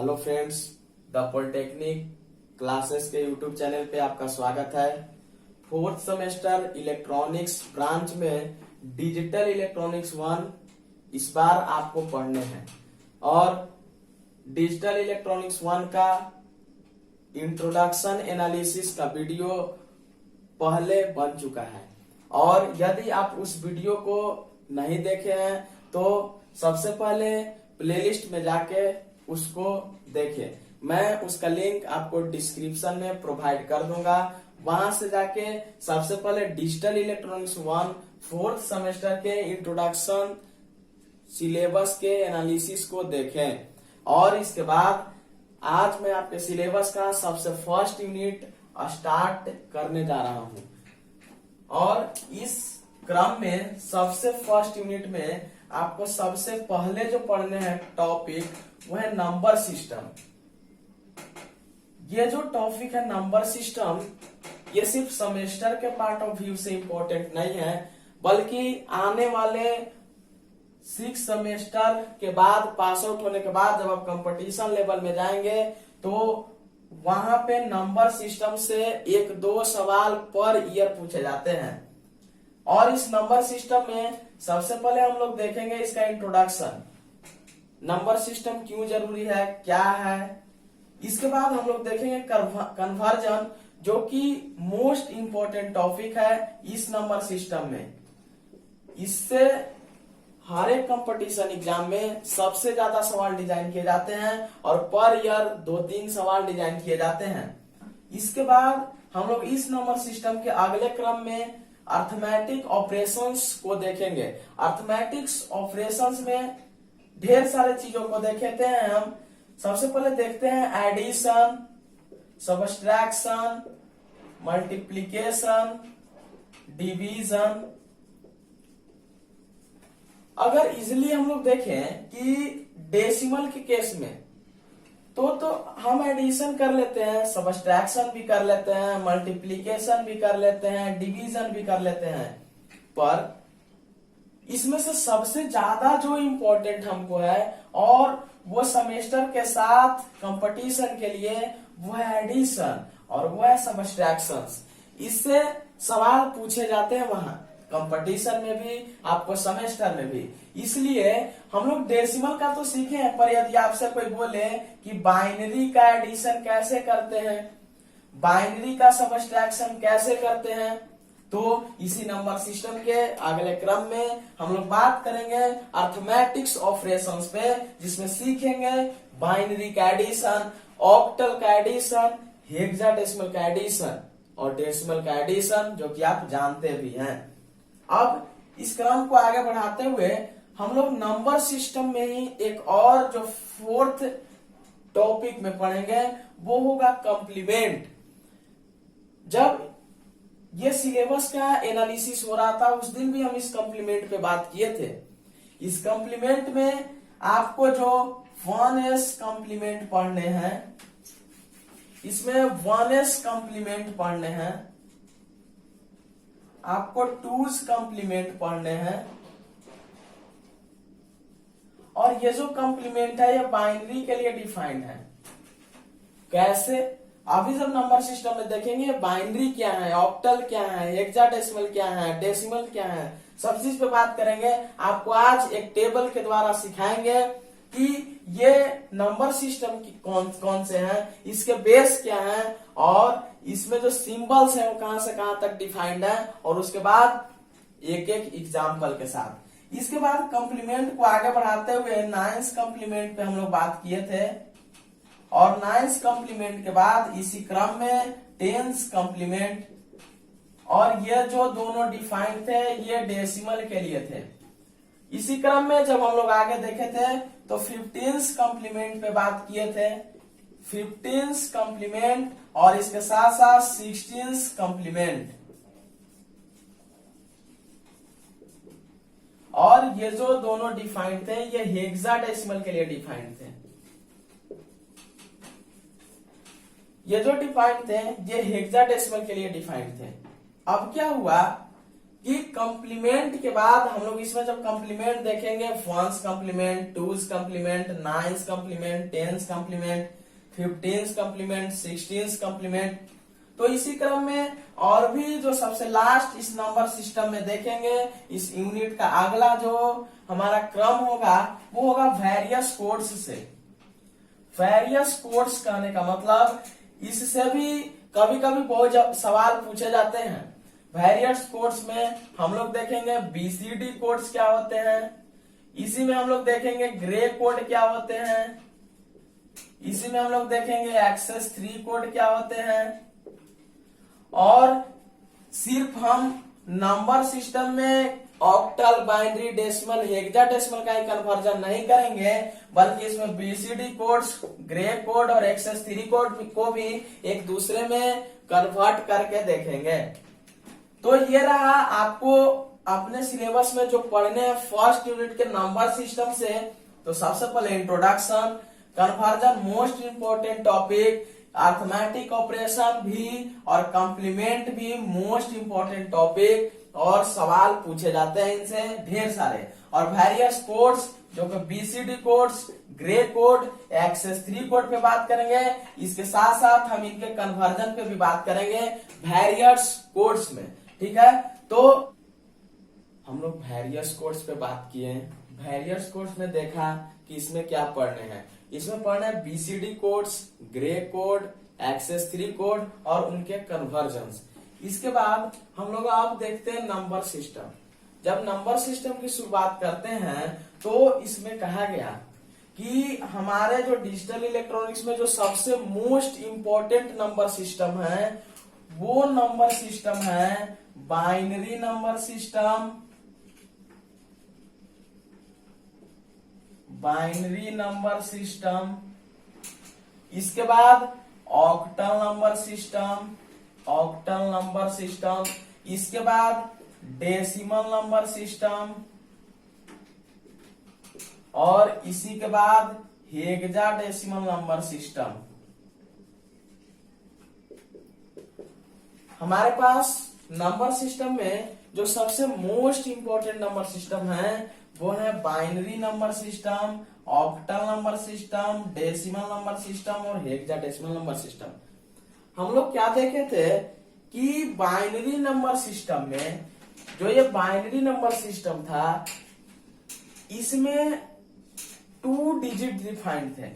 Hello friends, the polytechnic classes के YouTube channel पे आपका स्वागत है। फोर्थ सेमेस्टर इलेक्ट्रॉनिक्स ब्रांच में डिजिटल इलेक्ट्रॉनिक्स 1 इस बार आपको पढ़ने हैं और डिजिटल इलेक्ट्रॉनिक्स 1 का इंट्रोडक्शन एनालिसिस का वीडियो पहले बन चुका है और यदि आप उस वीडियो को नहीं देखे हैं तो सबसे पहले प्लेलिस्ट में जाके उसको देखें। मैं उसका लिंक आपको डिस्क्रिप्शन में प्रोवाइड कर दूंगा। वहां से जाके सबसे पहले डिजिटल इलेक्ट्रॉनिक्स 1 फोर्थ सेमेस्टर के इंट्रोडक्शन सिलेबस के एनालिसिस को देखें और इसके बाद आज मैं आपके सिलेबस का सबसे फर्स्ट यूनिट स्टार्ट करने जा रहा हूं और इस क्रम में सबसे फर्स्ट यूनिट में आपको सबसे पहले जो पढ़ने हैं टॉपिक वो है नंबर सिस्टम। ये जो टॉपिक है नंबर सिस्टम, ये सिर्फ सेमेस्टर के पार्ट ऑफ व्यू से इंपॉर्टेंट नहीं है बल्कि आने वाले 6 सेमेस्टर के बाद पास आउट होने के बाद जब आप कंपटीशन लेवल में जाएंगे तो वहां पे नंबर सिस्टम से 1-2 सवाल पर ईयर पूछे जाते हैं। और इस नंबर सिस्टम में सबसे पहले हम लोग देखेंगे इसका इंट्रोडक्शन, नंबर सिस्टम क्यों जरूरी है, क्या है। इसके बाद हम लोग देखेंगे कन्वर्जन, जो कि मोस्ट इंपॉर्टेंट टॉपिक है इस नंबर सिस्टम में। इससे हर एक कंपटीशन एग्जाम में सबसे ज्यादा सवाल डिजाइन किए जाते हैं और पर ईयर 2-3 सवाल डिजाइन किए जाते हैं। इसके बाद हम लोग इस नंबर सिस्टम के अगले क्रम में अर्थमेटिक ऑपरेशंस को देखेंगे। अर्थमेटिक्स ऑपरेशंस में ढेर सारे चीजों को देखते हैं हम। सबसे पहले देखते हैं एडिशन, सब्ट्रैक्शन, मल्टीप्लिकेशन, डिवीजन। अगर इजिली हम लोग देखें कि डेसिमल के केस में तो हम एडिशन कर लेते हैं, सब्ट्रैक्शन भी कर लेते हैं, मल्टीप्लिकेशन भी कर लेते हैं, डिवीजन भी कर लेते हैं। पर इसमें से सबसे ज्यादा जो इम्पोर्टेंट हमको है और वो सेमेस्टर के साथ कंपटीशन के लिए वो है एडिशन और वो है सब्ट्रैक्शन। इससे सवाल पूछे जाते हैं वहां कंपटीशन में भी, आपको सेमेस्टर में भी। इसलिए हम लोग डेसिमल का तो सीखे हैं, पर यदि आपसे कोई बोले कि बाइनरी का एडिशन कैसे करते हैं, बाइनरी का सब्ट्रैक्शन कैसे करते हैं, तो इसी नंबर सिस्टम के अगले क्रम में हम लोग बात करेंगे अर्थमेटिक्स ऑपरेशंस पे, जिसमें सीखेंगे बाइनरी का एडिशन, ऑक्टल का एडिशन, हेक्साडेसिमल का एडिशन और डेसिमल का एडिशन, जो कि आप जानते भी हैं। अब इस क्रम को आगे बढ़ाते हुए हम लोग नंबर सिस्टम में ही एक और जो फोर्थ टॉपिक में पढ़ेंगे वो होगा कंप्लीमेंट। जब ये सिलेबस का एनालिसिस हो रहा था उस दिन भी हम इस कंप्लीमेंट पे बात किए थे। इस कंप्लीमेंट में आपको जो 1s कंप्लीमेंट पढ़ने हैं, इसमें 1s कंप्लीमेंट पढ़ने हैं, आपको 2s कंप्लीमेंट पढ़ने हैं और ये जो कंप्लीमेंट है ये बाइनरी के लिए डिफाइंड है। कैसे? अभी जब नंबर सिस्टम में देखेंगे बाइनरी क्या है, ऑक्टल क्या है, हेक्साडेसिमल क्या है, डेसिमल क्या है, सब चीज पे बात करेंगे। आपको आज एक टेबल के द्वारा सिखाएंगे कि ये नंबर सिस्टम की कौन से हैं, इसके बेस क्या है और इसमें जो सिंबल्स हैं वो कहां से कहां तक डिफाइंड है, और उसके बाद एक एक एग्जाम्पल के साथ। इसके बाद कंप्लीमेंट को आगे बढ़ाते हुए 9th कंप्लीमेंट पे हम लोग बात किए थे और 9th कंप्लीमेंट के बाद इसी क्रम में 10th कंप्लीमेंट, और ये जो दोनों डिफाइंड थे ये डेसिमल के लिए थे। इसी क्रम में जब हम लोग आगे देखे थे तो 15th कंप्लीमेंट पे बात किए थे, 15th कंप्लीमेंट और इसके साथ साथ 16th कंप्लीमेंट। और ये जो दोनों डिफाइंड थे ये हेक्साडेसिमल के लिए डिफाइंड थे। ये जो डिफाइंड थे ये हेक्साडेसिमल के लिए डिफाइंड थे। अब क्या हुआ कि कंप्लीमेंट के बाद हम लोग इसमें जब कंप्लीमेंट देखेंगे, ones complement, twos complement, nines complement, tens complement, 15 complement, 16 complement, तो इसी क्रम में और भी जो सबसे लास्ट इस नंबर सिस्टम में देखेंगे, इस यूनिट का अगला जो हमारा क्रम होगा वो होगा वेरियस कोड्स से। वेरियस कोड्स कहने का मतलब इससे भी कभी कभी बहुत सवाल पूछे जाते हैं। वेरियस कोड्स में हम लोग देखेंगे बीसीडी कोड्स क्या होते हैं, इसी में हम लोग देखेंगे ग्रे कोड क्या होते हैं, इसी में हम लोग देखेंगे एक्सेस 3 कोड क्या होते हैं, और सिर्फ हम नंबर सिस्टम में ऑक्टल, बाइनरी, डेसिमल, हेक्साडेसिमल का ही कन्वर्जन नहीं करेंगे, बल्कि इसमें बीसीडी कोड्स, ग्रे कोड और एक्सेस 3 कोड को भी एक दूसरे में कन्वर्ट करके देखेंगे। तो ये रहा आपको अपने सिलेबस में जो पढ़ने हैं फर्स्ट यूनिट के नंबर सिस्टम से। तो सबसे पहले introduction, conversion most important topic, arithmetic operation भी और कंप्लीमेंट भी मोस्ट इंपोर्टेंट टॉपिक, और सवाल पूछे जाते हैं इनसे ढेर सारे। और वेरियस कोड्स जो कि BCD codes, Gray code, excess 3 code पे बात करेंगे। इसके साथ साथ हम इनके कन्वर्जन पे भी बात करेंगे वेरियस कोड्स में, ठीक है। तो हम लोग वेरियस कोड्स पे बात किए। वेरियस कोड्स में देखा कि इसमें क्या पढ़ने हैं, इसमें पढ़ना है BCD codes, Gray code, excess 3 code और उनके कन्वर्जन। इसके बाद हम लोग आप देखते हैं नंबर सिस्टम। जब नंबर सिस्टम की शुरुआत करते हैं तो इसमें कहा गया कि हमारे जो डिजिटल इलेक्ट्रॉनिक्स में जो सबसे मोस्ट इंपोर्टेंट नंबर सिस्टम है वो नंबर सिस्टम है binary number system, binary number system. इसके बाद octal number system, octal number system. इसके बाद डेसिमल नंबर सिस्टम, और इसी के बाद हेक्साडेसिमल नंबर सिस्टम। हमारे पास नंबर सिस्टम में जो सबसे मोस्ट इंपोर्टेंट नंबर सिस्टम है वो है binary number system, octal number system, decimal number system और हेक्साडेसिमल नंबर सिस्टम। हम लोग क्या देखे थे कि बाइनरी नंबर सिस्टम में जो ये बाइनरी नंबर सिस्टम था इसमें 2 डिजिट डिफाइंड थे,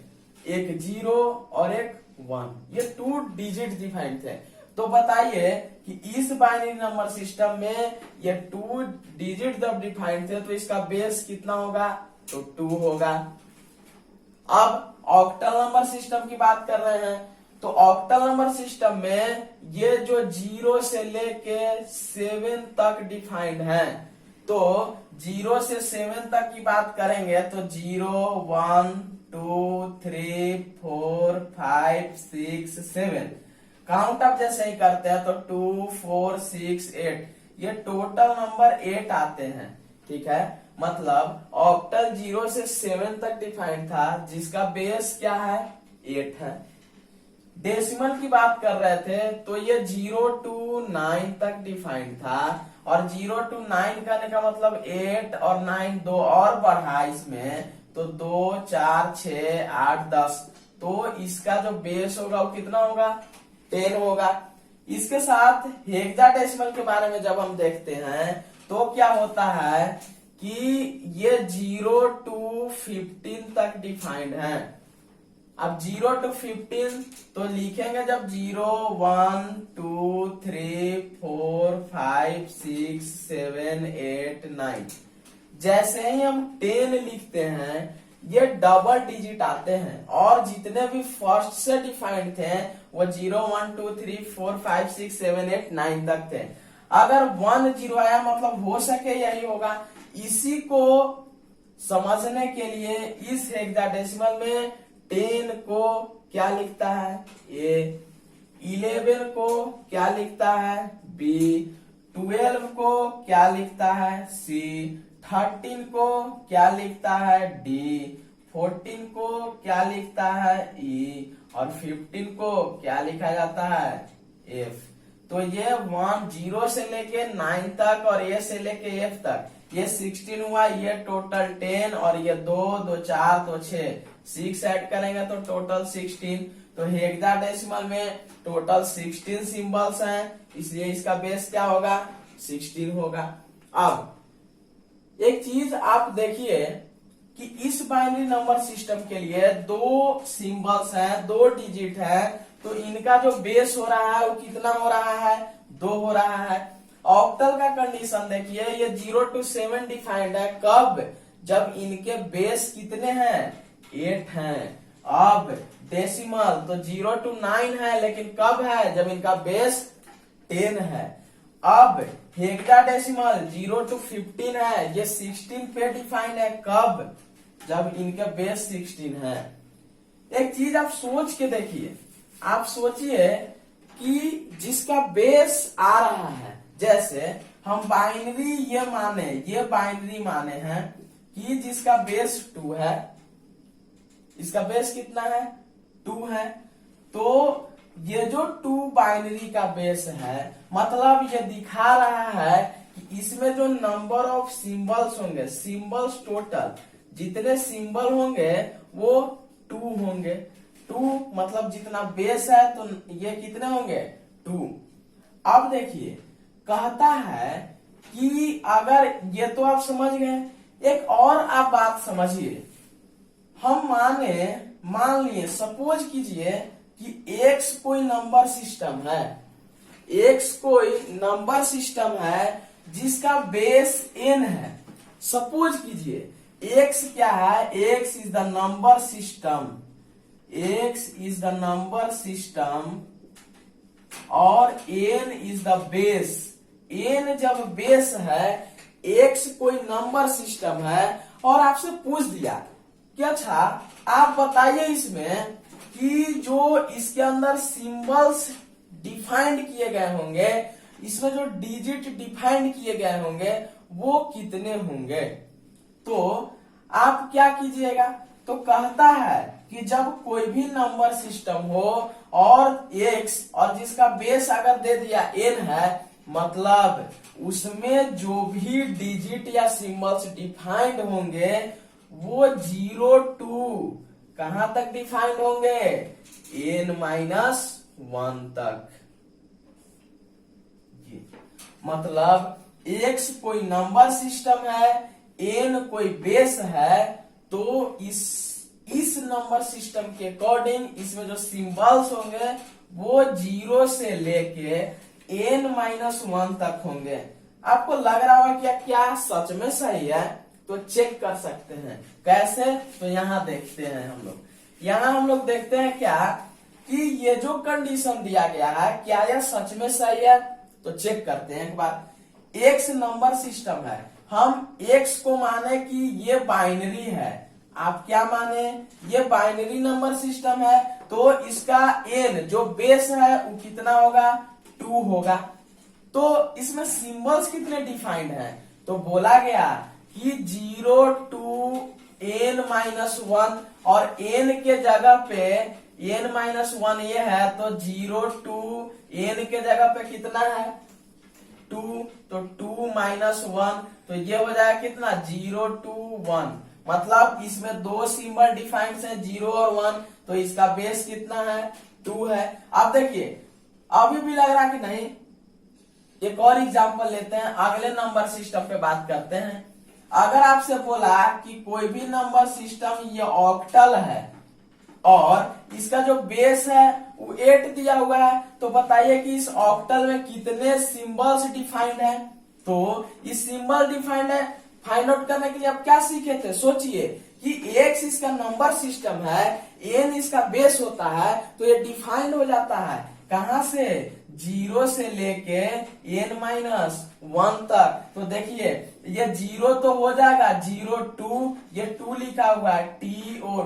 एक 0 और एक 1, ये 2 डिजिट डिफाइंड थे। तो बताइए कि इस बाइनरी नंबर सिस्टम में ये 2 डिजिट जब डिफाइंड थे तो इसका बेस कितना होगा, तो 2 होगा। अब ऑक्टल नंबर सिस्टम की बात कर रहे हैं, तो ऑक्टल नंबर सिस्टम में ये जो 0 से लेके 7 तक डिफाइंड है, तो 0 से 7 तक की बात करेंगे तो 0, 1, 2, 3, 4, 5, 6, 7 काउंट अप जैसे ही करते हैं तो 2, 4, 6, 8 ये टोटल नंबर 8 आते हैं, ठीक है। मतलब ऑक्टल 0 से 7 तक डिफाइंड था जिसका बेस क्या है, 8 है। डेसिमल की बात कर रहे थे तो ये 0 to 9 तक डिफाइंड था, और 0 to 9 करने का मतलब 8 और 9 दो और बढ़ा इसमें, तो 2, 4, 6, 8, 10, तो इसका जो बेस होगा वो कितना होगा, 10 होगा। इसके साथ हेक्साडेसिमल के बारे में जब हम देखते हैं तो क्या होता है कि ये 0 to 15 तक डिफाइंड है। अब 0 to 15 तो लिखेंगे जब 0, 1, 2, 3, 4, 5, 6, 7, 8, 9, जैसे ही हम 10 लिखते हैं ये डबल डिजिट आते हैं, और जितने भी फर्स्ट से डिफाइंड थे वो 0, 1, 2, 3, 4, 5, 6, 7, 8, 9 तक थे। अगर 1, 0 आया मतलब हो सके यही होगा। इसी को समझने के लिए इस हेक्साडेसिमल में 10 को क्या लिखता है, A, 11 को क्या लिखता है, B, 12 को क्या लिखता है, C, 13 को क्या लिखता है, D, 14 को क्या लिखता है, E, और 15 को क्या लिखा जाता है, F। तो ये 0 से लेके 9 तक और ए से लेके एफ तक ये 16 हुआ, ये टोटल 10 और ये 2 2 4 2 6 6 ऐड करेंगे तो टोटल 16। तो हेक्साडेसिमल में टोटल 16 सिंबल्स हैं, इसलिए इसका बेस क्या होगा 16 होगा। अब एक चीज आप देखिए कि इस बाइनरी नंबर सिस्टम के लिए 2 सिंबल्स हैं, 2 डिजिट है, तो इनका जो बेस हो रहा है वो कितना हो रहा है 2 हो रहा है। ऑक्टल का कंडीशन देखिए, ये 0 to 7 डिफाइंड है, कब जब इनके बेस कितने हैं 8 हैं। अब डेसिमल तो 0 to 9 है, लेकिन कब है जब इनका बेस 10 है। अब हेक्साडेसिमल 0 to 15 है, ये 16 पे डिफाइंड है, कब जब इनके बेस 16 है। एक चीज आप सोच के देखिए, आप सोचिए कि जिसका बेस आ रहा है, जैसे हम बाइनरी ये बाइनरी माने हैं कि जिसका बेस 2 है, इसका बेस कितना है 2 है, तो ये जो 2 बाइनरी का बेस है, मतलब ये दिखा रहा है कि इसमें जो नंबर ऑफ सिंबल्स होंगे, सिंबल्स टोटल जितने सिंबल होंगे वो 2 होंगे। 2 मतलब जितना बेस है तो ये कितने होंगे 2। अब देखिए कहता है कि अगर ये तो आप समझ गए, एक और आप बात समझिए। हम मान लिए सपोज कीजिए कि x कोई नंबर सिस्टम है, x कोई नंबर सिस्टम है जिसका बेस n है। सपोज कीजिए x क्या है, x is the number system, x is the number system और n is the base. n जब बेस है, x कोई नंबर सिस्टम है, और आपसे पूछ दिया कि अच्छा आप बताइए इसमें कि जो इसके अंदर सिंबल्स डिफाइंड किए गए होंगे, इसमें जो डिजिट डिफाइंड किए गए होंगे वो कितने होंगे। तो आप क्या कीजिएगा, तो कहता है कि जब कोई भी नंबर सिस्टम हो और x और जिसका बेस अगर दे दिया n है, मतलब उसमें जो भी डिजिट या सिंबल्स डिफाइंड होंगे वो 0 to कहां तक डिफाइंड होंगे n-1 तक। मतलब x कोई नंबर सिस्टम है, n कोई बेस है, तो इस नंबर सिस्टम के अकॉर्डिंग इसमें जो सिंबल्स होंगे वो 0 से लेके n-1 तक होंगे। आपको लग रहा होगा कि क्या सच में सही है, तो चेक कर सकते हैं। कैसे, तो यहाँ देखते हैं हम लोग। यहाँ हम लोग देखते हैं क्या कि ये जो कंडीशन दिया गया है क्या यह सच में सही है, तो चेक करते हैं एक बार। x नंबर सिस्टम है, हम x को माने कि ये बाइनरी है। आप क्या माने, ये बाइनरी नंबर सिस्टम है, तो इसका n जो बेस है वो कितना होगा 2 होगा। तो इसमें सिंबल्स कितने डिफाइंड हैं, तो बोला गया कि 0 to n-1 और n के जगह पे n-1 ये है, तो 0 to n के जगह पे कितना है 2, तो 2-1, तो ये हो जाएगा कितना 0 to 1। मतलब इसमें 2 सिंबल डिफाइंड है 0 और 1, तो इसका बेस कितना है 2 है। अब देखिए अभी भी लग रहा कि नहीं, एक और एग्जांपल लेते हैं, अगले नंबर सिस्टम पे बात करते हैं। अगर आपसे बोला कि कोई भी नंबर सिस्टम ये ऑक्टल है और इसका जो बेस है वो 8 दिया हुआ है, तो बताइए कि इस ऑक्टल में कितने सिंबल्स डिफाइंड है। तो इस सिंबल डिफाइंड है फाइंड आउट करने के लिए आप क्या सीखे थे, सोचिए कि x इसका नंबर सिस्टम है, n इसका बेस होता है, तो ये डिफाइंड हो जाता है कहां से 0 से लेके n-1 तक। तो देखिए ये 0 तो हो जाएगा 0 2, ये 2 लिखा हुआ है TO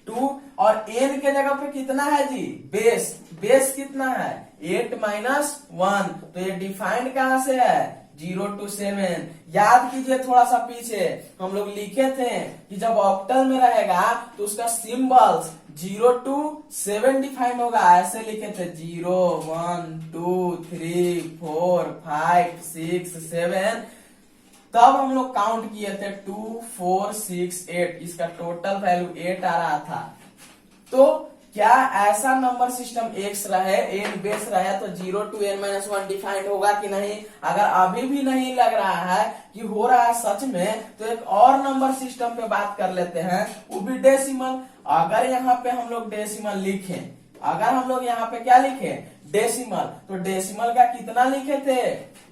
2 और n के जगह पे कितना है जी बेस कितना है 8-1, तो ये डिफाइंड कहां से है 0 to 7। याद कीजिए थोड़ा सा पीछे हम लोग लिखे थे कि जब ऑक्टल में रहेगा तो उसका सिंबल्स 0 to 7 डिफाइंड होगा, ऐसे लिखे थे 0 1 2 3 4 5 6 7, तब हम लोग काउंट किए थे 2 4 6 8, इसका टोटल वैल्यू 8 आ रहा था। तो क्या ऐसा नंबर सिस्टम एक्स रहे, एन बेस रहे तो 0 to n-1 डिफाइंड होगा कि नहीं? अगर अभी भी नहीं लग रहा है कि हो रहा है सच में, तो एक और नंबर सिस्टम पे बात कर लेते हैं, वो भी डेसिमल। अगर यहाँ पे हम लोग डेसिमल लिखें, अगर हम लोग यहाँ पे क्या लिखे डेसिमल, तो डेसिमल का कितना लिखे थे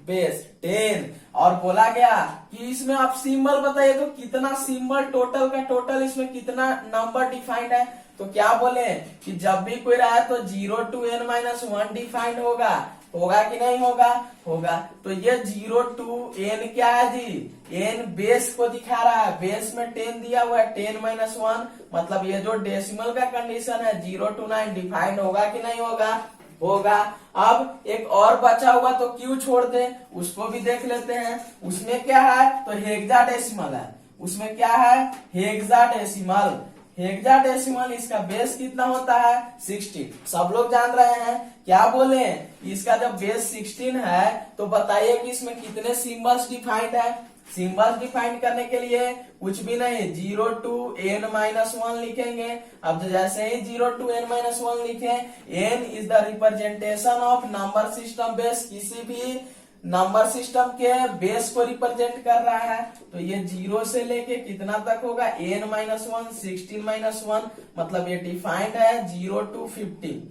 बेस 10, और बोला गया कि इसमें आप सिंबल बताइए तो कितना सिंबल टोटल का टोटल इसमें कितना नंबर डिफाइंड है। तो क्या बोले कि जब भी कोई रहा है तो 0 to n-1 डिफाइंड होगा, होगा कि नहीं होगा? होगा। तो ये 0 to n क्या है जी? n बेस को दिखा रहा है, बेस में 10 दिया हुआ है, 10-1, मतलब ये जो डेसिमल का कंडीशन है 0 to 9 डिफाइंड होगा कि नहीं होगा? होगा। अब एक और बचा हुआ तो क्यों छोड़ दे, उसको भी देख लेते हैं। उसमें क्या है तो हेक्साडेसिमल है, उसमें क्या है हेक्साडेसिमल। हेक्साडेसिमल इसका बेस कितना होता है 16, सब लोग जान रहे हैं। क्या बोले इसका जब बेस 16 है तो बताइए कि इसमें कितने सिंबल्स डिफाइंड है? सिंबल्स डिफाइन करने के लिए कुछ भी नहीं, 0 to n-1 लिखेंगे। अब जैसे ही 0 to n-1 लिखे, n is the representation of number system base, किसी भी नंबर सिस्टम के बेस को रिप्रेजेंट कर रहा है। तो ये 0 से लेके कितना तक होगा n-1 16-1, मतलब ये डिफाइंड है 0 to 15।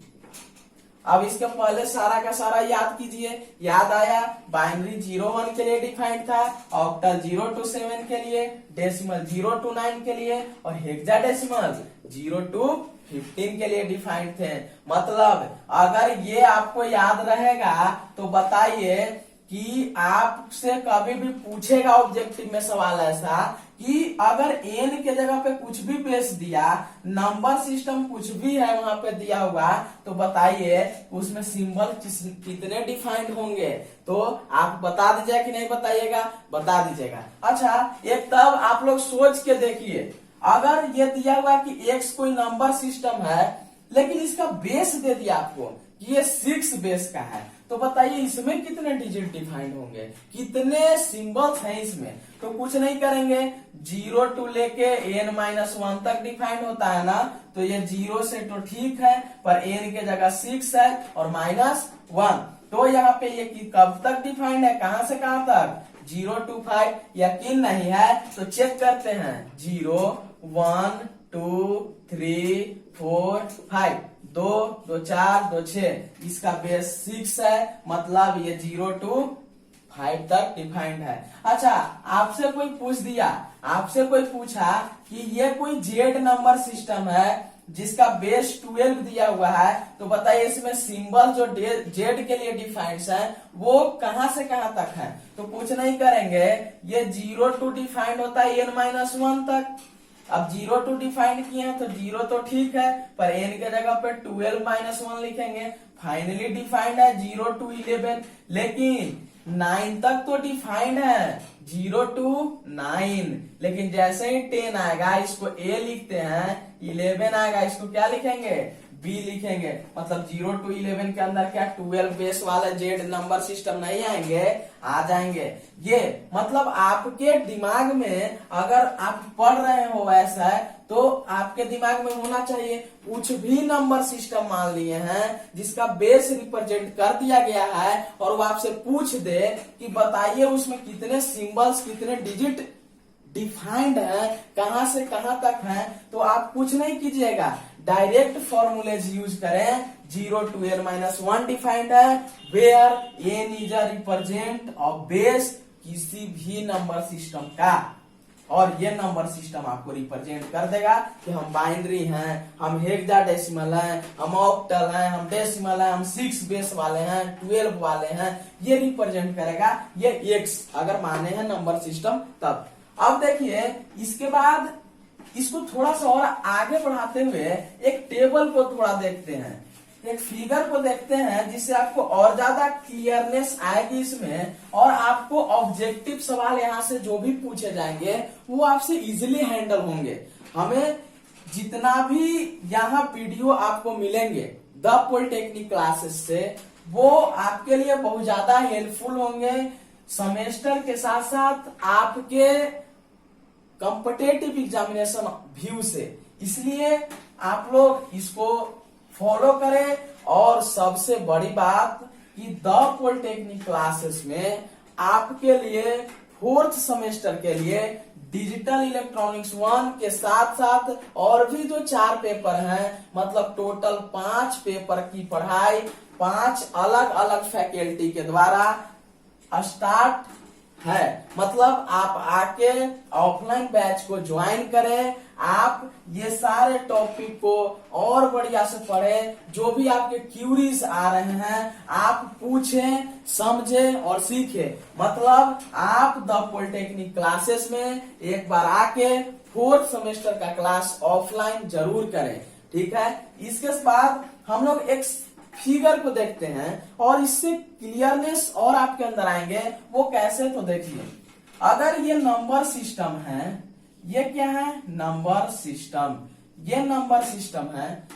अब इसके पहले सारा का सारा याद कीजिए, याद आया बाइनरी 0-1 के लिए डिफाइंड था, ऑक्टल 0 to 7 के लिए, डेसिमल 0 to 9 के लिए, और हेक्साडेसिमल 0 to 15 के लिए डिफाइंड थे। मतलब अगर ये आपको याद रहेगा तो बताइए कि आपसे कभी भी पूछेगा ऑब्जेक्टिव में सवाल ऐसा कि अगर n के जगह पे कुछ भी बेस दिया, नंबर सिस्टम कुछ भी है वहां पे दिया हुआ, तो बताइए उसमें सिंबल कितने डिफाइंड होंगे? तो आप बता दीजिएगा कि नहीं बताइएगा? बता दीजिएगा। अच्छा, एक तब आप लोग सोच के देखिए, अगर ये दिया हुआ कि x कोई नंबर सिस्टम है लेकिन इसका बेस दे दिया आपको कि ये 6 बेस का है, तो बताइए इसमें कितने डिजिट डिफाइंड होंगे, कितने सिंबल्स हैं इसमें? तो कुछ नहीं करेंगे, 0 to लेके n-1 तक डिफाइंड होता है ना, तो ये 0 से तो ठीक है, पर n के जगह 6 है और -1, तो यहाँ पे ये कब तक डिफाइंड है, कहां से कहां तक? 0 to 5। यकीन नहीं है तो चेक करते हैं, 0 1 2 3 4 5, 2 2 4 2 6, इसका बेस 6 है, मतलब ये 0 to 5 तक डिफाइंड है। अच्छा, आपसे कोई पूछ दिया, आपसे कोई पूछा कि ये कोई जेड नंबर सिस्टम है जिसका बेस 12 दिया हुआ है, तो बताइए इसमें सिंबल जो जेड के लिए डिफाइंड है वो कहां से कहां तक है? तो कुछ नहीं करेंगे, ये 0 to डिफाइंड होता है n-1 तक। अब 0 to डिफाइंड किए हैं तो 0 तो ठीक है, पर n के जगह पे 12-1 लिखेंगे। फाइनली डिफाइंड है 0 to 11, लेकिन 9 तक तो डिफाइंड है 0 to 9, लेकिन जैसे ही 10 आएगा इसको a लिखते हैं, 11 आएगा इसको क्या लिखेंगे? b लिखेंगे। मतलब 0 to 11 के अंदर क्या 12 बेस वाले जेड नंबर सिस्टम नहीं आएंगे? आ जाएंगे। ये मतलब आपके दिमाग में अगर आप पढ़ रहे हो ऐसा तो आपके दिमाग में होना चाहिए, कुछ भी नंबर सिस्टम मान लिए हैं जिसका बेस रिप्रेजेंट कर दिया गया है और वो आपसे पूछ दे कि बताइए उसमें कितने सिंबल्स, कितने डिजिट डिफाइंड है, कहां से कहां तक है, तो आप कुछ नहीं कीजिएगा, डायरेक्ट फॉर्मूलेज यूज करें। 0 to n-1 डिफाइंड है, where n is a represent of base किसी भी नंबर सिस्टम का, और ये नंबर सिस्टम आपको रिप्रेजेंट कर देगा कि हम बाइनरी हैं, हम हेक्साडेसिमल हैं, हम ऑक्टल हैं, हम डेसिमल हैं, हम 6 बेस वाले हैं, 12 वाले हैं, ये रिप्रेजेंट करेगा ये x अगर माने हैं नंबर सिस्टम तब। अब देखिए इसके बाद इसको थोड़ा सा और आगे बढ़ाते हुए एक टेबल को थोड़ा देखते हैं, एक फिगर को देखते हैं, जिससे आपको और ज्यादा क्लियरनेस आएगी इसमें, और आपको ऑब्जेक्टिव सवाल यहाँ से जो भी पूछे जाएंगे वो आपसे इजीली हैंडल होंगे। हमें जितना भी यहाँ वीडियो आपको मिलेंगे द पॉलिटेक्निक क्लासेस से, वो आपके लिए बहुत ज्यादा हेल्पफुल होंगे सेमेस्टर के साथ साथ आपके कॉम्पिटिटिव एग्जामिनेशन व्यू से। इसलिए आप लोग इसको फॉलो करें। और सबसे बड़ी बात कि द पॉलिटेक्निक क्लासेस में आपके लिए 4th सेमेस्टर के लिए डिजिटल इलेक्ट्रॉनिक्स 1 के साथ साथ और भी जो 4 पेपर हैं, मतलब टोटल 5 पेपर की पढ़ाई 5 अलग अलग फैकल्टी के द्वारा स्टार्ट है। मतलब आप आके ऑफलाइन बैच को ज्वाइन करें, आप ये सारे टॉपिक को और बढ़िया से पढ़ें, जो भी आपके क्यूरीज आ रहे हैं आप पूछें, समझें और सीखें। मतलब आप द पॉलिटेक्निक क्लासेस में एक बार आके 4th सेमेस्टर का क्लास ऑफलाइन जरूर करें, ठीक है। इसके बाद हम लोग एक फिगर को देखते हैं और इससे क्लियरनेस और आपके अंदर आएंगे। वो कैसे, तो देखिए, अगर ये नंबर सिस्टम है, ये क्या है, नंबर सिस्टम, ये नंबर सिस्टम है,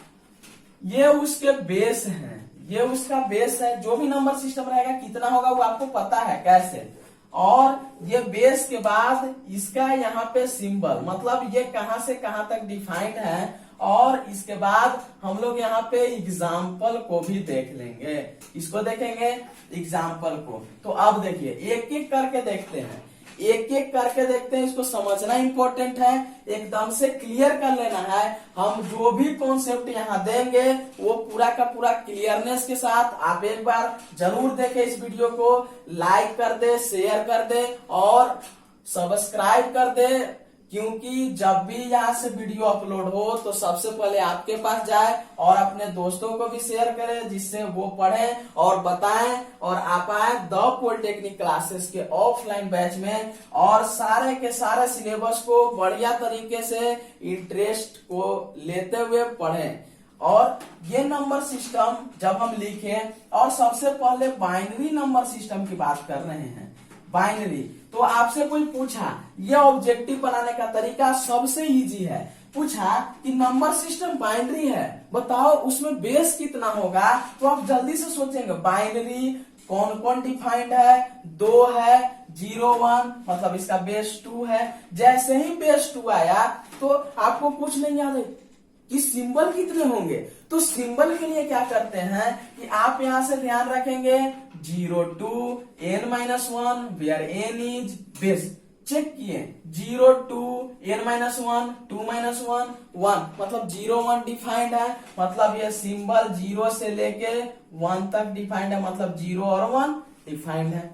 ये उसके बेस है, ये उसका बेस है। जो भी नंबर सिस्टम रहेगा कितना होगा वो आपको पता है कैसे। और ये बेस के बाद इसका यहाँ पे सिंबल, मतलब ये कहां से कहां तक डिफाइंड है। और इसके बाद हम लोग यहाँ पे एग्जाम्पल को भी देख लेंगे, इसको देखेंगे एग्जाम्पल को। तो अब देखिए एक एक करके देखते हैं, एक एक करके देखते हैं। इसको समझना इंपॉर्टेंट है, एकदम से क्लियर कर लेना है। हम जो भी कॉन्सेप्ट यहाँ देंगे वो पूरा का पूरा क्लियरनेस के साथ आप एक बार जरूर देखें। इस वीडियो को लाइक कर दे, शेयर कर दे और सब्सक्राइब कर दे, क्योंकि जब भी यहाँ से वीडियो अपलोड हो तो सबसे पहले आपके पास जाए। और अपने दोस्तों को भी शेयर करें जिससे वो पढ़ें और बताएं और आप आए द पॉलिटेक्निक क्लासेस के ऑफलाइन बैच में और सारे के सारे सिलेबस को बढ़िया तरीके से इंटरेस्ट को लेते हुए पढ़ें। और ये नंबर सिस्टम जब हम लिखें, और सबसे पहले बाइनरी नंबर सिस्टम की बात कर रहे हैं, बाइनरी। तो आपसे कोई पूछा ये ऑब्जेक्टिव बनाने का तरीका सबसे इजी है, पूछा कि नंबर सिस्टम बाइनरी है, बताओ उसमें बेस कितना होगा, तो आप जल्दी से सोचेंगे बाइनरी कौन कौन डिफाइंड है, 2 है, 0 1, मतलब इसका बेस 2 है। जैसे ही बेस 2 आया तो आपको कुछ नहीं याद है कि सिंबल कितने होंगे। तो सिंबल के लिए क्या करते हैं कि आप यहां से ध्यान रखेंगे 0 2 n-1 where n is base। Check किए 0 2 n-1 2 -1 1, मतलब 0 1 डिफाइंड है, मतलब ये सिंबल 0 से लेके 1 तक डिफाइंड है, मतलब 0 और 1 डिफाइंड है।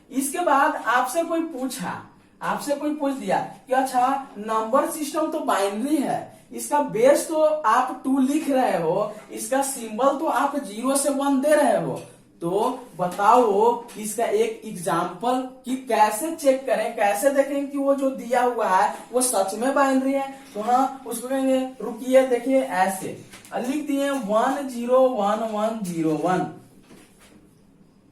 इसके बाद आपसे कोई पूछ दिया कि अच्छा नंबर सिस्टम तो बाइनरी है, इसका बेस तो आप 2 लिख रहे हो, इसका सिंबल तो आप 0 से 1 दे रहे हो, तो बताओ इसका एक एग्जाम्पल कि कैसे चेक करें, कैसे देखें कि वो जो दिया हुआ है वो सच में बाइनरी है। तो हाँ, उसको कहेंगे रुकिए, देखिए ऐसे लिख दिए 1 0 1 1 0 1,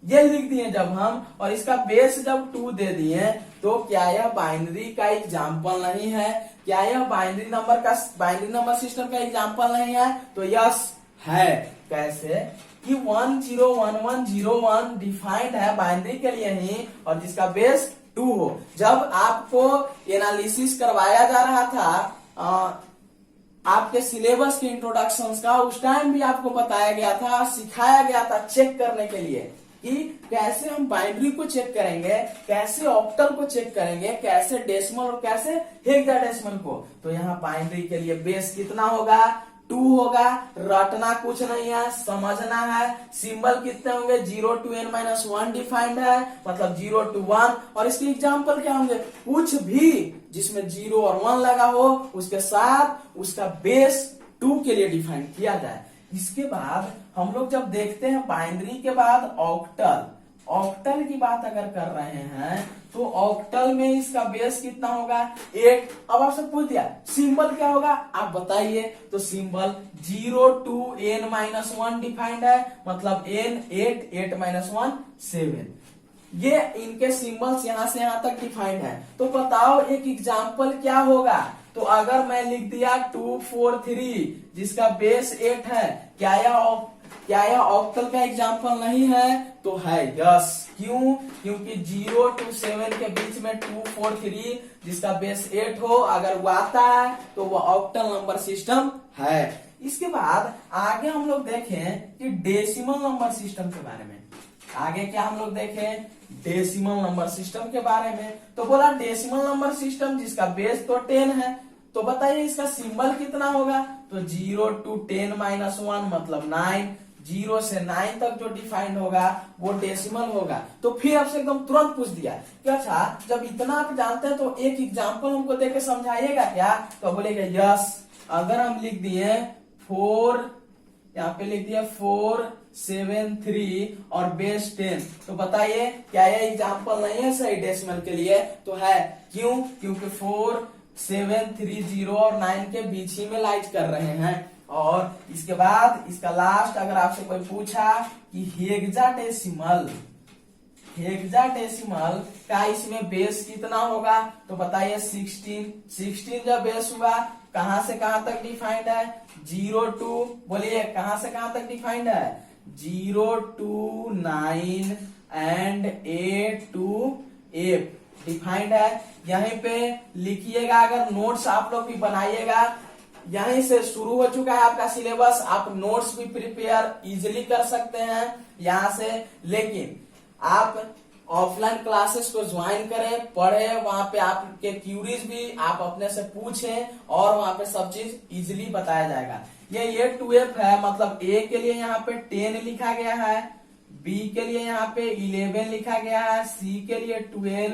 ये लिख दिए जब हम, और इसका बेस जब 2 दे दिए, तो क्या यह बाइनरी का एग्जाम्पल नहीं है? क्या यह बाइनरी नंबर सिस्टम का एग्जाम्पल नहीं है? तो यस है। कैसे कि 1 0 1 1 0 1 डिफाइंड है बाइनरी के लिए ही, और जिसका बेस 2 हो। जब आपको एनालिसिस करवाया जा रहा था आपके सिलेबस के इंट्रोडक्शन का, उस टाइम भी आपको बताया गया था, सिखाया गया था चेक करने के लिए कि कैसे हम बाइनरी को चेक करेंगे, कैसे ऑक्टल को चेक करेंगे, कैसे डेसिमल और कैसे हेक्साडेसिमल को। तो यहाँ बाइनरी के लिए बेस कितना होगा? 2 होगा। रटना कुछ नहीं है, समझना है। सिंबल कितने होंगे? 0 2 n-1 डिफाइंड है, मतलब 0 2 1। और इसके एग्जाम्पल क्या होंगे? कुछ भी जिसमें 0 और 1 लगा हो उसके साथ उसका बेस 2 के लिए डिफाइन किया जाए। इसके बाद हम लोग जब देखते हैं बाइनरी के बाद ऑक्टल की बात अगर कर रहे हैं, तो ऑक्टल में इसका बेस कितना होगा? 8। अब आपसे पूछ दिया सिंबल क्या होगा, आप बताइए। तो सिंबल 0 2 n-1 डिफाइंड है, मतलब n 8 8 -1 7। ये इनके सिंबल्स यहां से यहां तक डिफाइंड है। तो बताओ एक एग्जाम्पल क्या होगा तो अगर मैं लिख दिया 243 जिसका बेस 8 है, क्या यह ऑक्टल का एग्जाम्पल नहीं है? तो है, यस। क्यों? क्योंकि 0 to 7 के बीच में 243 जिसका बेस 8 हो अगर वो आता है तो वो ऑक्टल नंबर सिस्टम है। इसके बाद आगे हम लोग देखें कि डेसिमल नंबर सिस्टम के बारे में। आगे क्या हम लोग देखें? डेसिमल नंबर सिस्टम के बारे में। तो बोला डेसिमल नंबर सिस्टम जिसका बेस तो 10 है, तो बताइए इसका सिंबल कितना होगा? तो 0 to 10 - 1 मतलब 9। 0 से 9 तक जो डिफाइंड होगा वो डेसिमल होगा। तो फिर आपसे एकदम तुरंत पूछ दिया कि अच्छा जब इतना आप जानते हैं तो एक एग्जांपल हमको देके समझाइएगा क्या? तो बोलेगा यस। अगर हम लिख दिए 4, यहाँ पे लिख दिया 473 और बेस 10, तो बताइए क्या यह एग्जांपल नहीं है सही डेसिमल के लिए? तो है। क्यों? क्योंकि 4730 और 9 के बीच ही में लाइट कर रहे हैं। और इसके बाद इसका लास्ट अगर आपसे कोई पूछा कि हेक्साडेसिमल का इसमें बेस कितना होगा? तो बताइए 16 जब बेस हुआ कहां से कहां तक डिफाइंड है? 0 to, बोलिए कहां से कहां तक डिफाइंड है? 0 to 9 एंड 8 to 8 डिफाइंड है। यहीं पे लिखिएगा, अगर नोट्स आप लोग भी बनाइएगा। यहीं से शुरू हो चुका है आपका सिलेबस, आप नोट्स भी प्रिपेयर इजिली कर सकते हैं यहां से। लेकिन आप ऑफलाइन क्लासेस को ज्वाइन करें, पढ़े, वहां पे आपके क्यूरीज भी आप अपने से पूछें और वहां पे सब चीज इजिली बताया जाएगा। ये A to F है, मतलब A के लिए यहाँ पे 10 लिखा गया है, B के लिए यहाँ पे 11 लिखा गया है, C के लिए 12,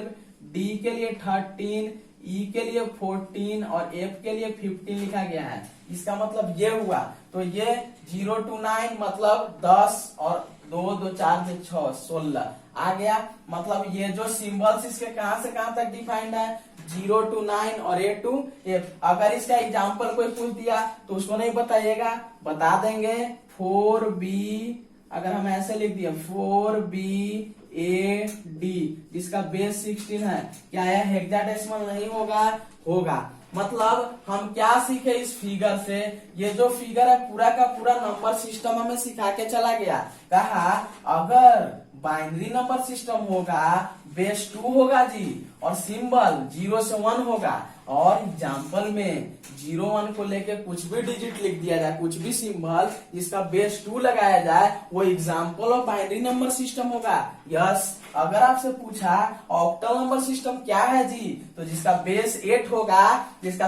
D के लिए 13, E के लिए 14 और F के लिए 15 लिखा गया है। इसका मतलब ये हुआ। तो ये 0 to 9 मतलब 10 और 2 2 4 6 16 आ गया। मतलब ये जो सिंबल्स इसके कहां से कहां तक डिफाइंड है? 0 to 9 और A to F। अगर इसका एग्जांपल कोई पूछ दिया तो उसको नहीं बताइएगा, बता देंगे 4B, अगर हम ऐसे लिख दिए 4BAD जिसका बेस 16 है, क्या यह हेक्साडेसिमल नहीं होगा? होगा। मतलब हम क्या सीखे इस फिगर से? ये जो फिगर है पूरा का पूरा नंबर सिस्टम हमें सिखा के चला गया। कहा अगर बाइनरी नंबर सिस्टम होगा बेस 2 होगा जी, और सिंबल 0 से 1 होगा, और एग्जाम्पल में 0 1 को लेके कुछ भी डिजिट लिख दिया जाए, कुछ भी सिंबल जिसका बेस 2 लगाया जाए, वो example of binary number system होगा। यस। अगर आपसे पूछा ऑक्टल नंबर सिस्टम क्या है जी, तो जिसका बेस 8 होगा, जिसका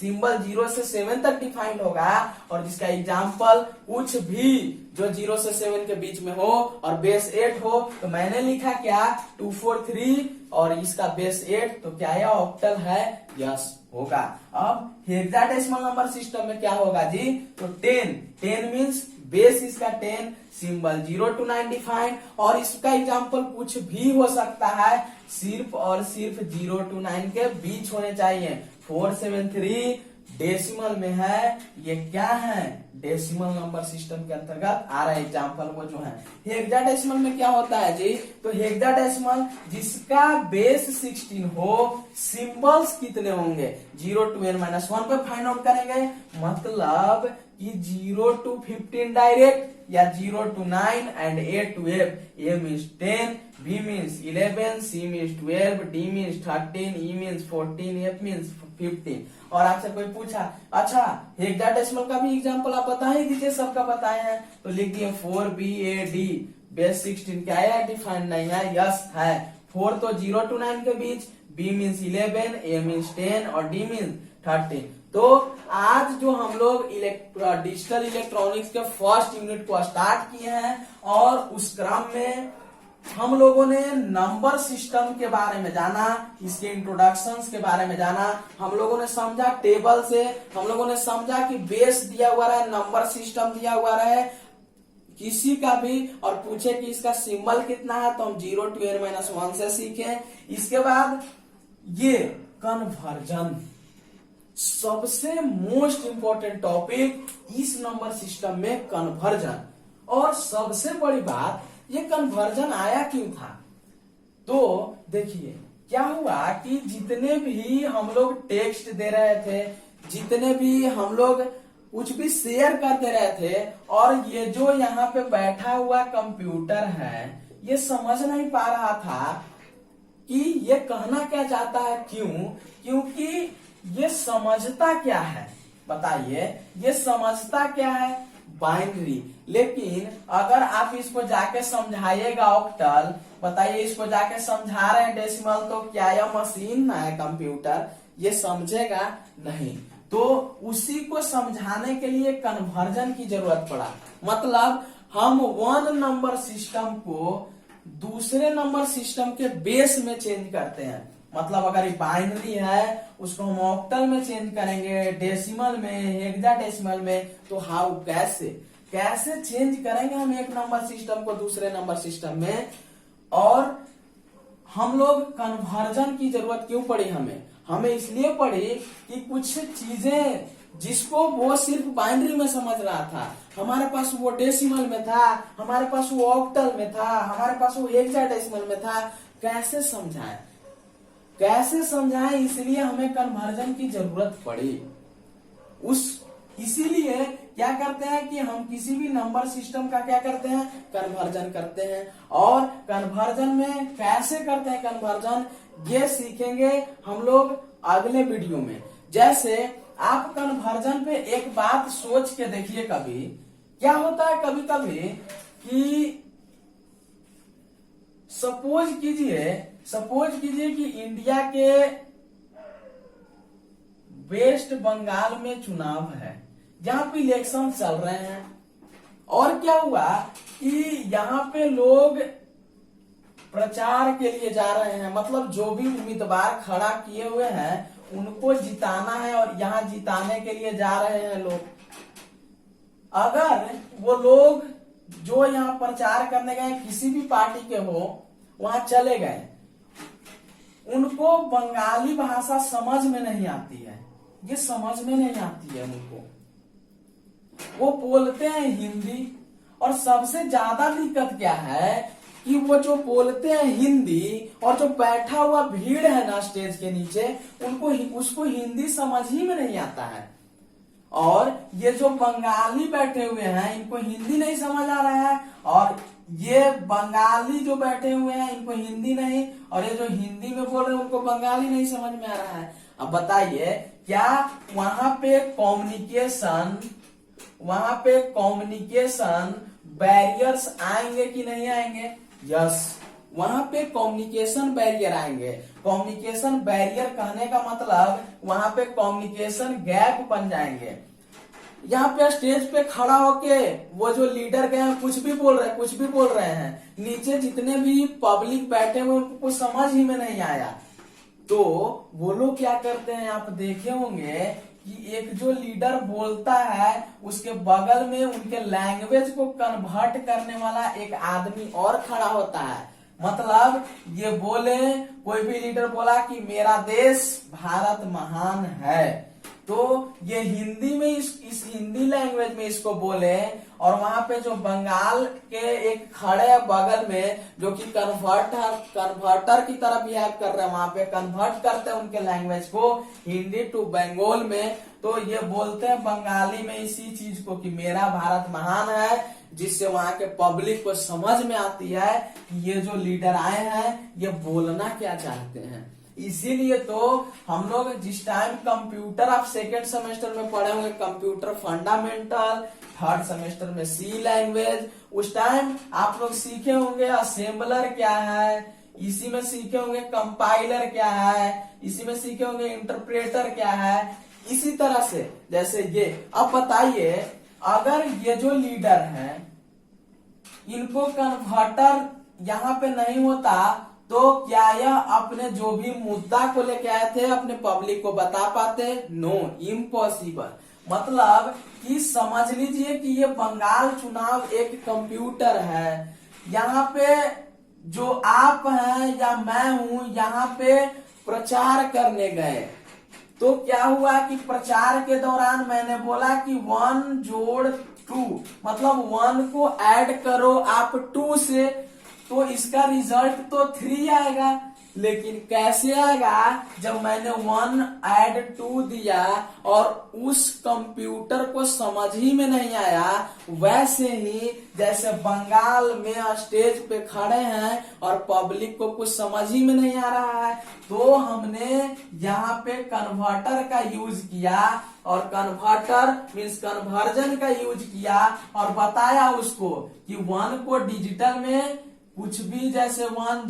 सिंबल 0 से 7 तक डिफाइंड होगा, और जिसका एग्जाम्पल कुछ भी जो 0 से 7 के बीच में हो और बेस 8 हो, तो मैंने लिखा क्या? 243 और इसका बेस 8, तो क्या यह ऑक्टल है? यस होगा। अब हेक्साडेसिमल नंबर सिस्टम में क्या होगा जी? तो 10 मीन्स बेस इसका 10, सिंबल 0 to 9 डिफाइंड, और इसका एग्जाम्पल कुछ भी हो सकता है, सिर्फ और सिर्फ 0 to 9 के बीच होने चाहिए। 473 डेसिमल में है, ये क्या है? डेसिमल नंबर सिस्टम के अंतर्गत आ रहा है एग्जाम्पल वो जो है। हेक्साडेसिमल में क्या होता है जी? तो हेक्साडेसिमल जिसका बेस 16 हो, सिंबल्स कितने होंगे? 0 to n - 1 पे फाइंड आउट करेंगे। मतलब कि 0 to 15 डायरेक्ट, या 0 to 9 and A to F। A means 10, B means 11, C means 12, D means 13, E means 14, F means 15। और आपसे कोई पूछा अच्छा हेक्साडेसिमल का भी एग्जांपल आप बता ही दीजिए, सबका बताए हैं, तो लिख दिए 4BAD बेस 16। क्या है? डिफाइंड नहीं है? यस है। 4 तो 0 to 9 के बीच, B means 11, A means 10 और D means 13। तो आज जो हम लोग डिजिटल इलेक्ट्रॉनिक्स के फर्स्ट यूनिट को स्टार्ट किए हैं, और उस क्रम में हम लोगों ने नंबर सिस्टम के बारे में जाना, इसके इंट्रोडक्शंस के बारे में जाना, हम लोगों ने समझा टेबल से, हम लोगों ने समझा कि बेस दिया हुआ है, नंबर सिस्टम दिया हुआ है किसी का भी, और पूछे कि इसका सिंबल कितना है, तो हम 0 to n - 1 से सीखे। इसके बाद ये कन्वर्जन, सबसे मोस्ट इंपॉर्टेंट टॉपिक इस नंबर सिस्टम में, कन्वर्जन। और सबसे बड़ी बात, ये कन्वर्जन आया क्यों था? तो देखिए क्या हुआ कि जितने भी हम लोग टेक्स्ट दे रहे थे, जितने भी हम लोग कुछ भी शेयर कर दे रहे थे, और ये जो यहाँ पे बैठा हुआ कंप्यूटर है ये समझ नहीं पा रहा था कि ये कहना क्या चाहता है। क्यों? क्योंकि ये समझता क्या है, बताइए, ये समझता क्या है? बाइनरी। लेकिन अगर आप इसको जाके समझाइएगा ऑक्टल, बताइए इसको जाके समझा रहे हैं डेसिमल, तो क्या यह मशीन है कंप्यूटर? ये समझेगा नहीं। तो उसी को समझाने के लिए कन्वर्जन की जरूरत पड़ा। मतलब हम वन नंबर सिस्टम को दूसरे नंबर सिस्टम के बेस में चेंज करते हैं। मतलब अगर बाइनरी है उसको हम ऑक्टल में चेंज करेंगे, डेसिमल में, हेक्साडेसिमल में। तो हाउ, कैसे चेंज करेंगे हम एक नंबर सिस्टम को दूसरे नंबर सिस्टम में? और हम लोग कन्वर्जन की जरूरत क्यों पड़ी हमें इसलिए पड़ी कि कुछ चीजें जिसको वो सिर्फ बाइनरी में समझ रहा था, हमारे पास वो डेसिमल में था, हमारे पास वो ऑक्टल में था, हमारे पास वो हेक्साडेसिमल में था। कैसे समझाएं, इसलिए हमें कन्वर्जन की जरूरत पड़ी। इसीलिए क्या करते हैं कि हम किसी भी नंबर सिस्टम का क्या करते हैं, कन्वर्जन करते हैं। और कन्वर्जन में कैसे करते हैं कन्वर्जन, ये सीखेंगे हम लोग अगले वीडियो में। जैसे आप कन्वर्जन पे एक बात सोच के देखिए, कभी क्या होता है कभी कभी कि सपोज कीजिए कि इंडिया के वेस्ट बंगाल में चुनाव है, जहां पे इलेक्शन चल रहे हैं। और क्या हुआ कि यहाँ पे लोग प्रचार के लिए जा रहे हैं, मतलब जो भी उम्मीदवार खड़ा किए हुए हैं उनको जिताना है, और यहाँ जिताने के लिए जा रहे हैं लोग। अगर वो लोग जो यहाँ प्रचार करने गए किसी भी पार्टी के हो, वहां चले गए, उनको बंगाली भाषा समझ में नहीं आती है, ये समझ में नहीं आती है उनको, वो बोलते हैं हिंदी। और सबसे ज्यादा दिक्कत क्या है कि वो जो बोलते हैं हिंदी, और जो बैठा हुआ भीड़ है ना स्टेज के नीचे, उसको हिंदी समझ ही में नहीं आता है। और ये जो बंगाली बैठे हुए हैं इनको हिंदी नहीं समझ आ रहा है, और ये बंगाली जो बैठे हुए हैं इनको हिंदी नहीं, और ये जो हिंदी में बोल रहे हैं उनको बंगाली नहीं समझ में आ रहा है। अब बताइए, क्या वहां पे कम्युनिकेशन बैरियर्स आएंगे कि नहीं आएंगे? यस, वहां पे कम्युनिकेशन बैरियर आएंगे। कम्युनिकेशन बैरियर कहने का मतलब वहां पे कम्युनिकेशन गैप बन जाएंगे। यहाँ पे स्टेज पे खड़ा होके वो जो लीडर गए हैं कुछ भी बोल रहे हैं, नीचे जितने भी पब्लिक बैठे हुए उनको कुछ समझ ही में नहीं आया। तो वो लोग क्या करते हैं, आप देखे होंगे कि एक जो लीडर बोलता है उसके बगल में उनके लैंग्वेज को कन्वर्ट करने वाला एक आदमी और खड़ा होता है। मतलब ये बोले, कोई भी लीडर बोला कि मेरा देश भारत महान है, तो ये हिंदी में इस हिंदी लैंग्वेज में इसको बोले, और वहां पे जो बंगाल के एक खड़े बगल में जो कि कन्वर्टर की तरह बिहेव कर रहे हैं, वहां पे कन्वर्ट करते हैं उनके लैंग्वेज को हिंदी टू बंगाल में। तो ये बोलते हैं बंगाली में इसी चीज को कि मेरा भारत महान है, जिससे वहां के पब्लिक को समझ में आती है कि ये जो लीडर आए हैं ये बोलना क्या चाहते हैं। इसीलिए तो हम लोग जिस टाइम कंप्यूटर आप सेकेंड सेमेस्टर में पढ़े होंगे, कंप्यूटर फंडामेंटल, थर्ड सेमेस्टर में सी लैंग्वेज, उस टाइम आप लोग सीखे होंगे असेंबलर क्या है, इसी में सीखे होंगे कंपाइलर क्या है, इसी में सीखे होंगे इंटरप्रेटर क्या है। इसी तरह से जैसे ये, अब बताइए अगर ये जो लीडर है इनको कन्वर्टर यहाँ पे नहीं होता तो क्या यह अपने जो भी मुद्दा को लेके आए थे अपने पब्लिक को बता पाते? No, impossible. मतलब कि समझ लीजिए कि ये बंगाल चुनाव एक कंप्यूटर है, यहाँ पे जो आप हैं या मैं हूं यहाँ पे प्रचार करने गए, तो क्या हुआ कि प्रचार के दौरान मैंने बोला कि 1 जोड़ 2, मतलब 1 को ऐड करो आप 2 से, तो इसका रिजल्ट तो 3 आएगा। लेकिन कैसे आएगा जब मैंने 1 ऐड 2 दिया और उस कंप्यूटर को समझ ही में नहीं आया। वैसे ही जैसे बंगाल में स्टेज पे खड़े हैं और पब्लिक को कुछ समझ ही में नहीं आ रहा है, तो हमने यहाँ पे कन्वर्टर का यूज किया और कन्वर्टर मीन्स कन्वर्जन का यूज किया और बताया उसको कि 1 को डिजिटल में कुछ भी जैसे 1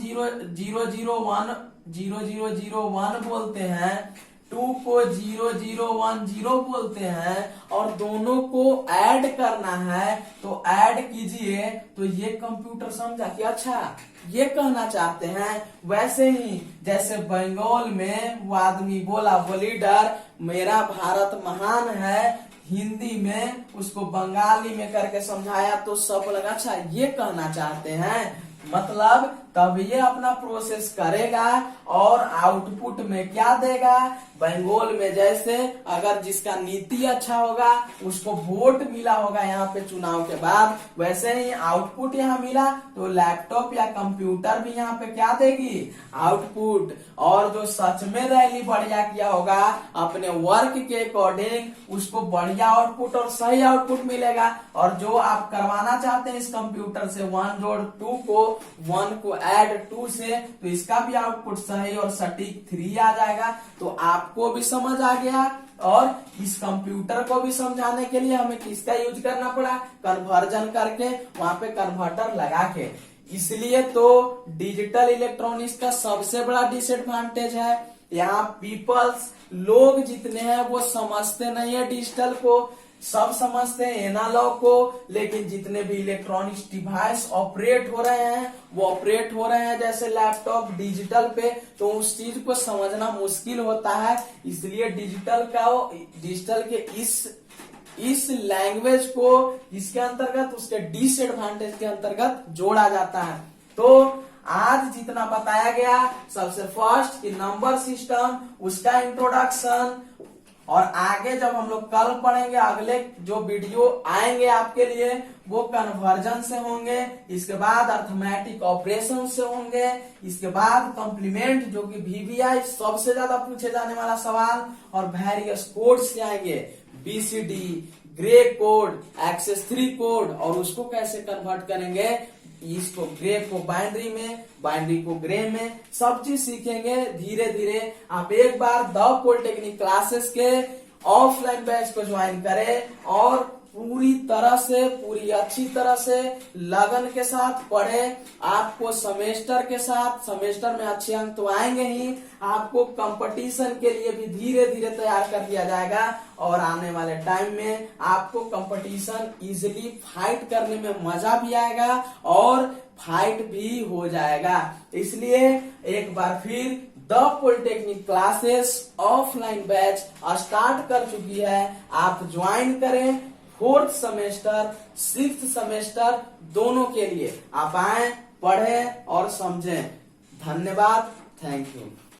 बोलते हैं, 2 को 0010 बोलते हैं और दोनों को ऐड करना है तो ऐड कीजिए। तो ये कंप्यूटर समझा कि अच्छा ये कहना चाहते हैं। वैसे ही जैसे बंगाल में वो आदमी बोला लीडर मेरा भारत महान है, हिंदी में उसको बंगाली में करके समझाया तो सब लगा अच्छा ये कहना चाहते हैं, मतलब तब ये अपना प्रोसेस करेगा और आउटपुट में क्या देगा। बंगाल में जैसे अगर जिसका नीति अच्छा होगा उसको वोट मिला होगा यहाँ पे चुनाव के बाद, वैसे ही आउटपुट यहाँ मिला तो लैपटॉप या कंप्यूटर भी यहाँ पे क्या देगी आउटपुट। और जो सच में रैली बढ़िया किया होगा अपने वर्क के अकॉर्डिंग उसको बढ़िया आउटपुट और सही आउटपुट मिलेगा। और जो आप करवाना चाहते हैं इस कंप्यूटर से 1 जोड़ 2 को 1 को ऐड 2 से, तो इसका भी आउटपुट सही और सटीक 3 आ जाएगा। तो आपको भी समझ आ गया और इस कंप्यूटर को भी समझाने के लिए हमें किसका यूज करना पड़ा, कन्वर्जन करके वहां पे कन्वर्टर लगा के। इसलिए तो डिजिटल इलेक्ट्रॉनिक्स का सबसे बड़ा डिसएडवांटेज है यहाँ पीपल्स लोग जितने हैं वो समझते नहीं है डिजिटल को, सब समझते हैं एनालॉग को, लेकिन जितने भी इलेक्ट्रॉनिक्स डिवाइस ऑपरेट हो रहे हैं वो ऑपरेट हो रहे हैं जैसे लैपटॉप डिजिटल पे, तो उस चीज को समझना मुश्किल होता है। इसलिए डिजिटल के इस लैंग्वेज को इसके अंतर्गत उसके डिसएडवांटेज के अंतर्गत जोड़ा जाता है। तो आज जितना बताया गया, सबसे फर्स्ट कि नंबर सिस्टम उसका इंट्रोडक्शन, और आगे जब हम लोग कल पढ़ेंगे अगले जो वीडियो आएंगे आपके लिए वो कन्वर्जन से होंगे, इसके बाद अर्थमेटिक ऑपरेशन से होंगे, इसके बाद कॉम्प्लीमेंट जो कि VBI सबसे ज्यादा पूछे जाने वाला सवाल, और वेरियस कोड से आएंगे BCD, grey code, excess 3 code, और उसको कैसे कन्वर्ट करेंगे, इसको ग्रे को बाइनरी में, बाइनरी को ग्रे में, सब चीज सीखेंगे धीरे धीरे। आप एक बार द पॉलिटेक्निक क्लासेस के ऑफलाइन बैच को ज्वाइन करें और पूरी तरह से पूरी अच्छी तरह से लगन के साथ पढ़े। आपको सेमेस्टर के साथ सेमेस्टर में अच्छे अंक तो आएंगे ही, आपको कंपटीशन के लिए भी धीरे धीरे तैयार कर दिया जाएगा और आने वाले टाइम में आपको कंपटीशन इजीली फाइट करने में मजा भी आएगा और फाइट भी हो जाएगा। इसलिए एक बार फिर the polytechnic classes offline batch start कर चुकी है, आप ज्वाइन करें। 4th सेमेस्टर 6th सेमेस्टर दोनों के लिए आप आए, पढ़ें और समझें। धन्यवाद, थैंक यू।